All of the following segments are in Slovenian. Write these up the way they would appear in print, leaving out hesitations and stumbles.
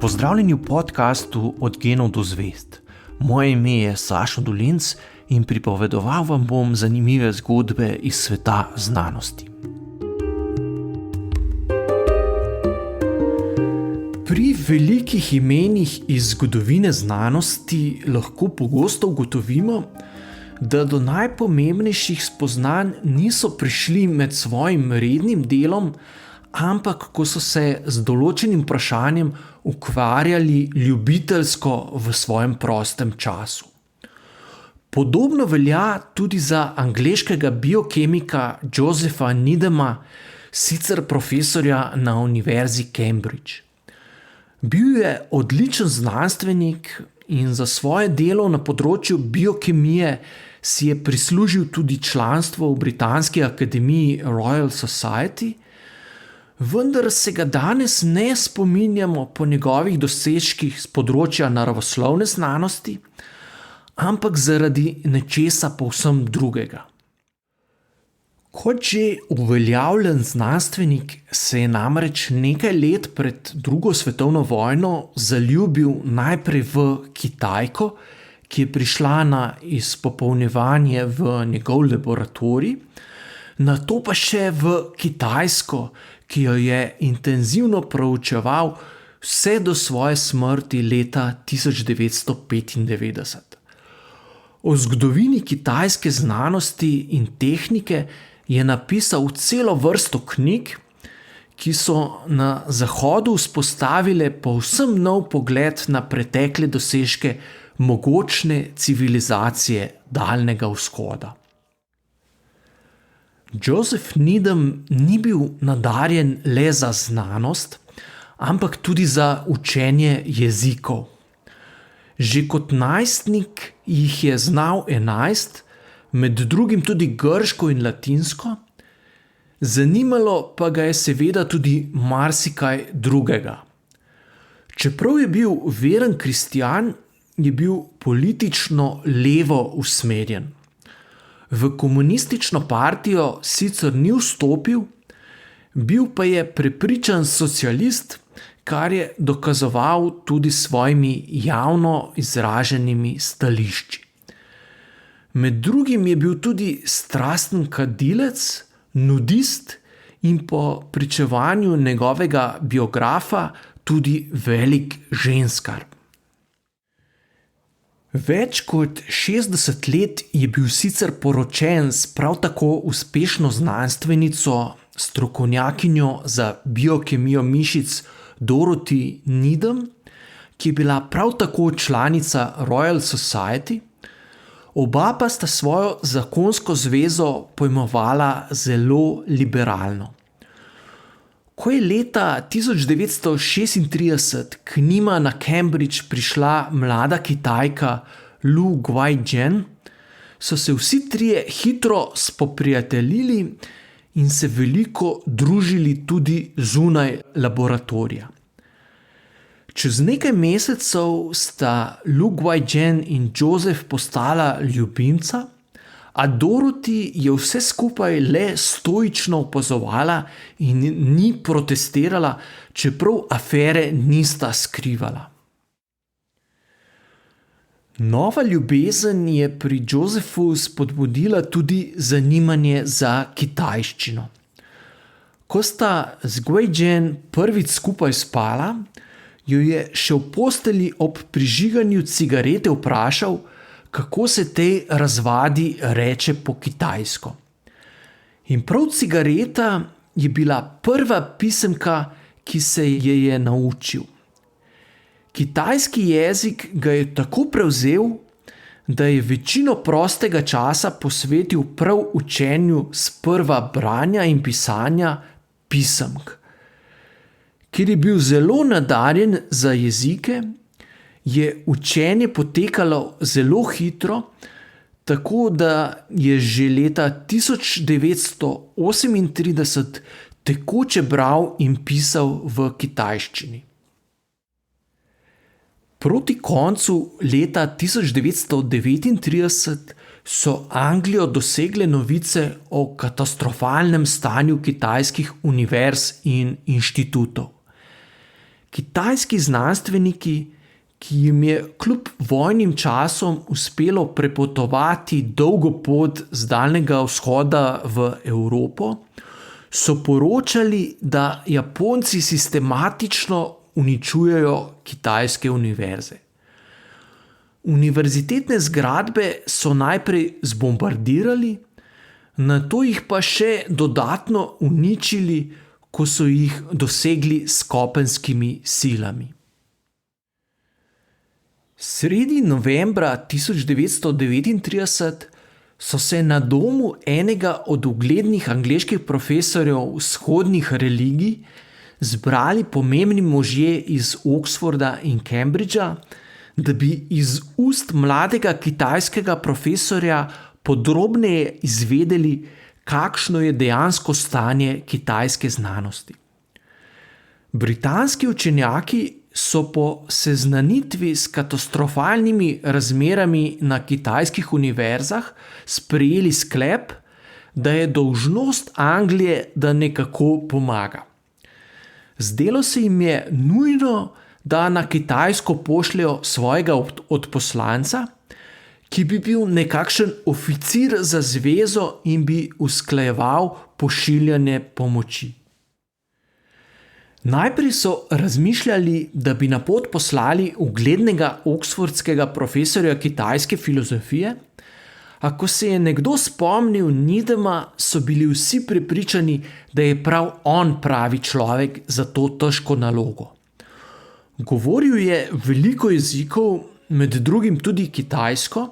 Pozdravljeni v podkastu Od genov do zvezd. Moje ime je Sašo Dolenc in pripovedoval vam bom zanimive zgodbe iz sveta znanosti. Pri velikih imenih iz zgodovine znanosti lahko pogosto ugotovimo, da do najpomembnejših spoznanj niso prišli med svojim rednim delom, ampak ko so se z določenim vprašanjem ukvarjali ljubiteljsko v svojem prostem času. Podobno velja tudi za angleškega biokemika Josepha Needhama, sicer profesorja na Univerzi Cambridge. Bil je odličen znanstvenik in za svoje delo na področju biokemije si je prislužil tudi članstvo v Britanski akademiji Royal Society, vendar se ga danes ne spominjamo po njegovih dosežkih z področja naravoslovne znanosti, ampak zaradi nečesa povsem drugega. Kot že uveljavljen znanstvenik se je namreč nekaj let pred drugo svetovno vojno zaljubil najprej v Kitajko, ki je prišla na izpopolnjevanje v njegov laboratorij, nato pa še v Kitajsko, ki jo je intenzivno proučeval vse do svoje smrti leta 1995. O zgodovini kitajske znanosti in tehnike je napisal celo vrsto knjig, ki so na Zahodu vzpostavile povsem nov pogled na pretekle dosežke mogočne civilizacije Daljnega vzhoda. Joseph Needham ni bil nadarjen le za znanost, ampak tudi za učenje jezikov. Že kot najstnik jih je znal 11, med drugim tudi grško in latinsko, zanimalo pa ga je seveda tudi marsikaj drugega. Čeprav je bil veren kristjan, je bil politično levo usmerjen. V komunistično partijo sicer ni vstopil, bil pa je prepričan socialist, kar je dokazoval tudi s svojimi javno izraženimi stališči. Med drugim je bil tudi strasten kadilec, nudist in po pričevanju njegovega biografa tudi velik ženskar. Več kot 60 let je bil sicer poročen s prav tako uspešno znanstvenico, strokovnjakinjo za biokemijo mišic Dorothy Needham, ki je bila prav tako članica Royal Society. Oba pa sta svojo zakonsko zvezo pojmovala zelo liberalno. Ko je leta 1936 k njima na Cambridge prišla mlada Kitajka Lu Guizhen, so se vsi trije hitro spoprijateljili in se veliko družili tudi zunaj laboratorija. Čez nekaj mesecev sta Lu Guizhen in Joseph postala ljubimca, a Dorothy je vse skupaj le stoično opazovala in ni protestirala, čeprav afere nista skrivala. Nova ljubezen je pri Josephu spodbudila tudi zanimanje za kitajščino. Ko sta z Guizhen prvič skupaj spala, jo je še v postelji ob prižiganju cigarete vprašal, kako se tej razvadi reče po kitajsko. In prav cigareta je bila prva pisemka, ki se je naučil. Kitajski jezik ga je tako prevzel, da je večino prostega časa posvetil prav učenju sprva branja in pisanja pisemk. Ker je bil zelo nadarjen za jezike, je učenje potekalo zelo hitro, tako da je že leta 1938 tekoče bral in pisal v kitajščini. Proti koncu leta 1939 so Anglijo dosegle novice o katastrofalnem stanju kitajskih univerz in inštitutov. kitajski znanstveniki, ki jim je kljub vojnim časom uspelo prepotovati dolgo pot z Daljnega vzhoda v Evropo, so poročali, da Japonci sistematično uničujejo kitajske univerze. Univerzitetne zgradbe so najprej zbombardirali, nato jih pa še dodatno uničili, ko so jih dosegli s kopenskimi silami. Sredi novembra 1939 so se na domu enega od uglednih angleških profesorjev vzhodnih religij zbrali pomembni možje iz Oxforda in Cambridgea, da bi iz ust mladega kitajskega profesorja podrobneje izvedeli, kakšno je dejansko stanje kitajske znanosti. Britanski učenjaki so po seznanitvi s katastrofalnimi razmerami na kitajskih univerzah sprejeli sklep, da je dolžnost Anglije, da nekako pomaga. Zdelo se jim je nujno, da na Kitajsko pošljejo svojega odposlanca, ki bi bil nekakšen oficir za zvezo in bi usklajeval pošiljanje pomoči. Najprej so razmišljali, da bi na pot poslali uglednega oxfordskega profesorja kitajske filozofije, a ko se je nekdo spomnil Needhama, so bili vsi prepričani, da je prav on pravi človek za to težko nalogo. Govoril je veliko jezikov, med drugim tudi kitajsko,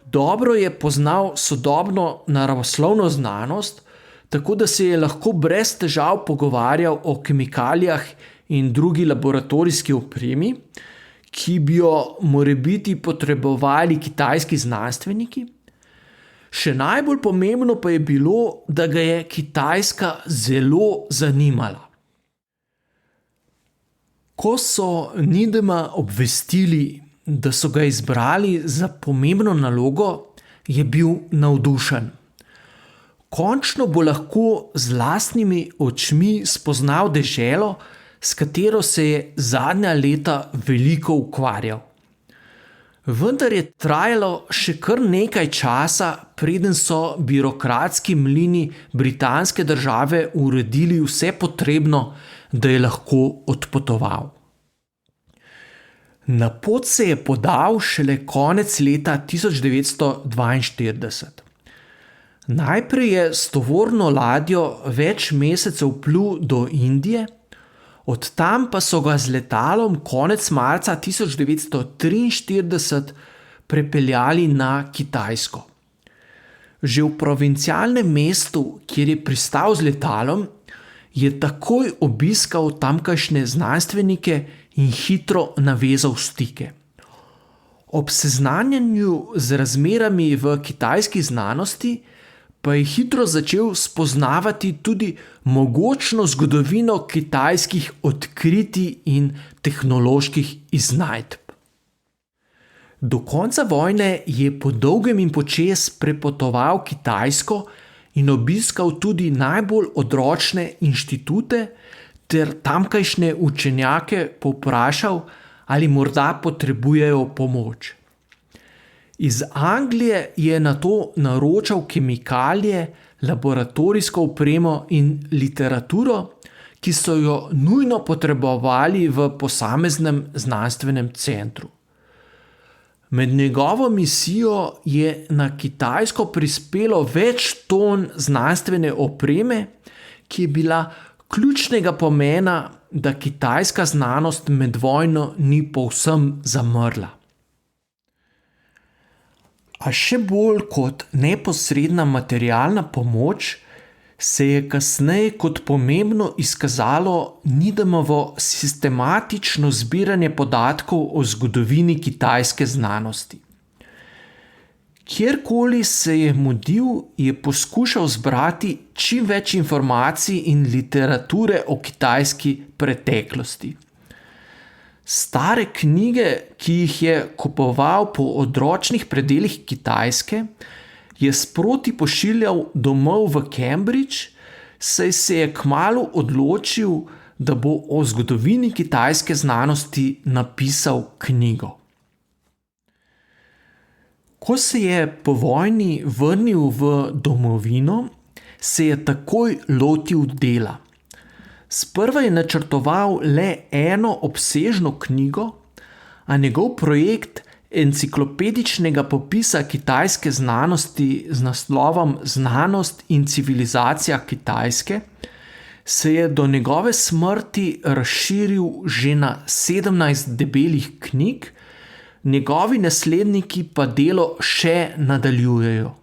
dobro je poznal sodobno naravoslovno znanost, tako da se je lahko brez težav pogovarjal o kemikalijah in drugi laboratorijski opremi, ki bi jo morebiti potrebovali kitajski znanstveniki. Še najbolj pomembno pa je bilo, da ga je Kitajska zelo zanimala. Ko so Needhama obvestili, da so ga izbrali za pomembno nalogo, je bil navdušen. Končno bo lahko z lastnimi očmi spoznal deželo, s katero se je zadnja leta veliko ukvarjal. Vendar je trajalo še kar nekaj časa, preden so birokratski mlini britanske države uredili vse potrebno, da je lahko odpotoval. Na pot se je podal šele konec leta 1942. Najprej je s tovorno ladjo več mesecev plul do Indije, od tam pa so ga z letalom konec marca 1943 prepeljali na Kitajsko. Že v provincialnem mestu, kjer je pristal z letalom, je takoj obiskal tamkajšnje znanstvenike in hitro navezal stike. Ob seznanjanju z razmerami v kitajski znanosti pa je hitro začel spoznavati tudi mogočno zgodovino kitajskih odkritij in tehnoloških iznajdb. Do konca vojne je po dolgem in počez prepotoval Kitajsko in obiskal tudi najbolj odročne inštitute ter tamkajšnje učenjake povprašal, ali morda potrebujejo pomoč. Iz Anglije je nato naročal kemikalije, laboratorijsko opremo in literaturo, ki so jo nujno potrebovali v posameznem znanstvenem centru. Med njegovo misijo je na Kitajsko prispelo več ton znanstvene opreme, ki je bila ključnega pomena, da kitajska znanost med vojno ni povsem zamrla. A še bolj kot neposredna materialna pomoč se je kasneje kot pomembno izkazalo Needhamovo sistematično zbiranje podatkov o zgodovini kitajske znanosti. Kjerkoli se je mudil, je poskušal zbrati čim več informacij in literature o kitajski preteklosti. Stare knjige, ki jih je kupoval po odročnih predelih Kitajske, je sproti pošiljal domov v Cambridge, saj se je kmalu odločil, da bo o zgodovini kitajske znanosti napisal knjigo. Ko se je po vojni vrnil v domovino, se je takoj lotil dela. Sprva je načrtoval le eno obsežno knjigo, a njegov projekt enciklopedičnega popisa kitajske znanosti z naslovom Znanost in civilizacija Kitajske se je do njegove smrti razširil že na 17 debelih knjig, njegovi nasledniki pa delo še nadaljujejo.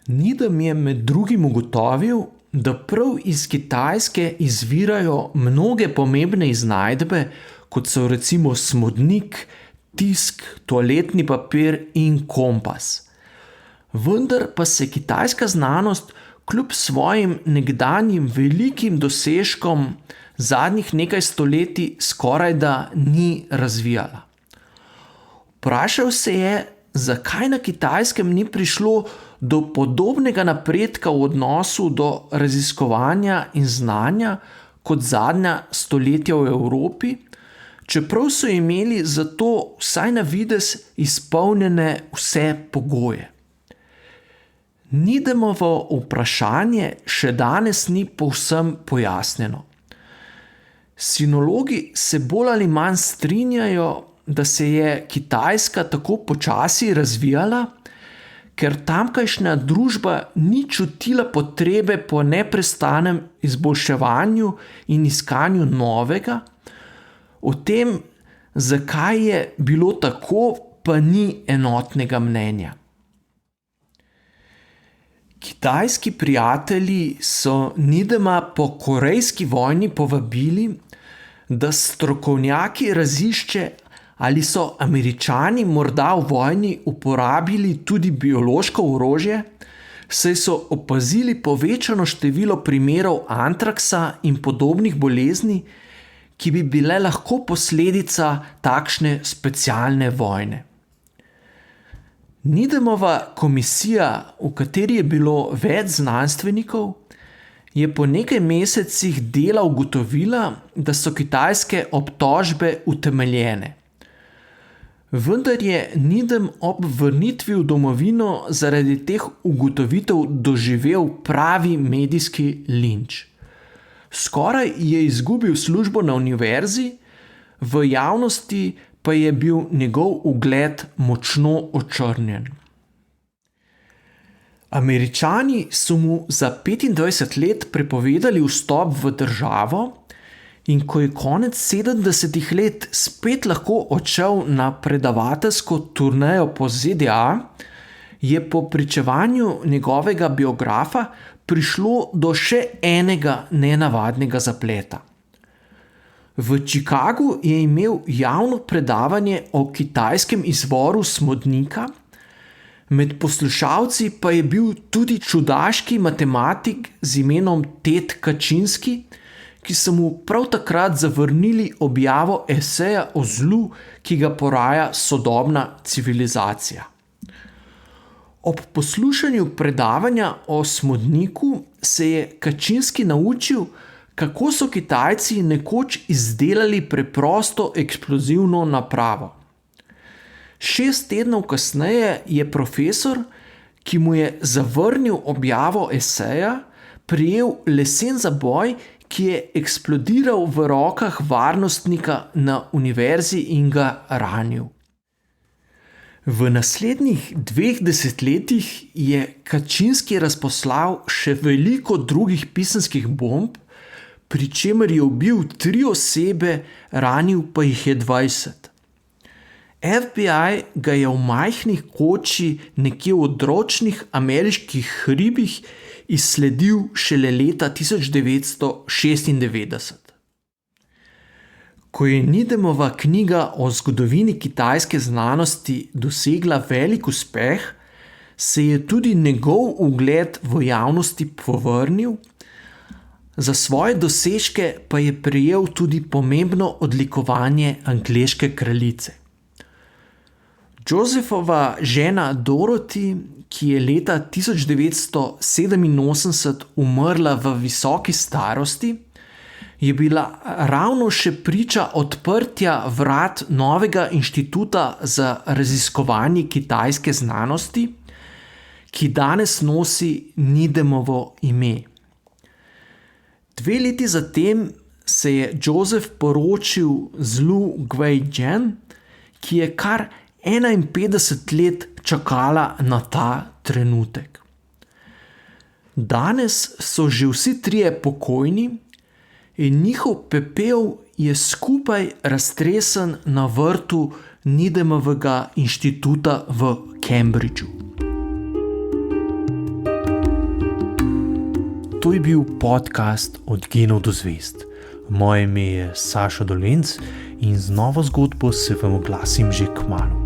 Needham je med drugim ugotovil, da prav iz Kitajske izvirajo mnoge pomembne iznajdbe, kot so recimo smodnik, tisk, toaletni papir in kompas. Vendar pa se kitajska znanost kljub svojim nekdanjim velikim dosežkom zadnjih nekaj stoletij skorajda ni razvijala. Vprašal se je, zakaj na Kitajskem ni prišlo do podobnega napredka v odnosu do raziskovanja in znanja kot zadnja stoletja v Evropi, čeprav so imeli za to vsaj na videz izpolnjene vse pogoje. Needhamovo vprašanje še danes ni povsem pojasnjeno. Sinologi se bolj ali manj strinjajo, da se je Kitajska tako počasi razvijala, ker tamkajšnja družba ni čutila potrebe po neprestanem izboljševanju in iskanju novega. O tem, zakaj je bilo tako, pa ni enotnega mnenja. Kitajski prijatelji so Needhama po korejski vojni povabili, da strokovnjaki razišče, ali so Američani morda v vojni uporabili tudi biološko orožje, saj so opazili povečano število primerov antraksa in podobnih bolezni, ki bi bile lahko posledica takšne specialne vojne. Needhamova komisija, v kateri je bilo več znanstvenikov, je po nekaj mesecih dela ugotovila, da so kitajske obtožbe utemeljene. Vendar je Needham ob vrnitvi v domovino zaradi teh ugotovitev doživel pravi medijski linč. Skoraj je izgubil službo na univerzi, v javnosti pa je bil njegov ugled močno očrnjen. Američani so mu za 25 let prepovedali vstop v državo in ko je konec 70 let spet lahko odšel na predavateljsko turnejo po ZDA, je po pričevanju njegovega biografa prišlo do še enega nenavadnega zapleta. V Chicagu je imel javno predavanje o kitajskem izvoru smodnika, med poslušalci pa je bil tudi čudaški matematik z imenom Ted Kaczynski, ki so mu prav takrat zavrnili objavo eseja o zlu, ki ga poraja sodobna civilizacija. Ob poslušanju predavanja o smodniku se je Kaczynski naučil, kako so Kitajci nekoč izdelali preprosto eksplozivno napravo. 6 tednov kasneje je profesor, ki mu je zavrnil objavo eseja, prijel lesen zaboj, ki je eksplodiral v rokah varnostnika na univerzi in ga ranil. V naslednjih 2 desetletjih je Kaczynski razposlal še veliko drugih pisanskih bomb, pri čemer je ubil 3 osebe, ranil pa jih je 20. FBI ga je v majhni koči nekje v odročnih ameriških hribih izsledil šele leta 1996. Ko je Needhamova knjiga o zgodovini kitajske znanosti dosegla velik uspeh, se je tudi njegov ugled v javnosti povrnil, za svoje dosežke pa je prejel tudi pomembno odlikovanje angleške kraljice. Josephova žena Dorothy, ki je leta 1987 umrla v visoki starosti, je bila ravno še priča odprtja vrat novega inštituta za raziskovanje kitajske znanosti, ki danes nosi Needhamovo ime. 2 leti zatem se je Joseph poročil z Lu Guizhen, ki je kar 51 let čakala na ta trenutek. Danes so že vsi trije pokojni in njihov pepel je skupaj raztresen na vrtu Needhamovega inštituta v Cambridgeu. To je bil podcast Od genov do zvezd. Moje ime je Sašo Dolenc in z novo zgodbo se vam oglasim že kmalu.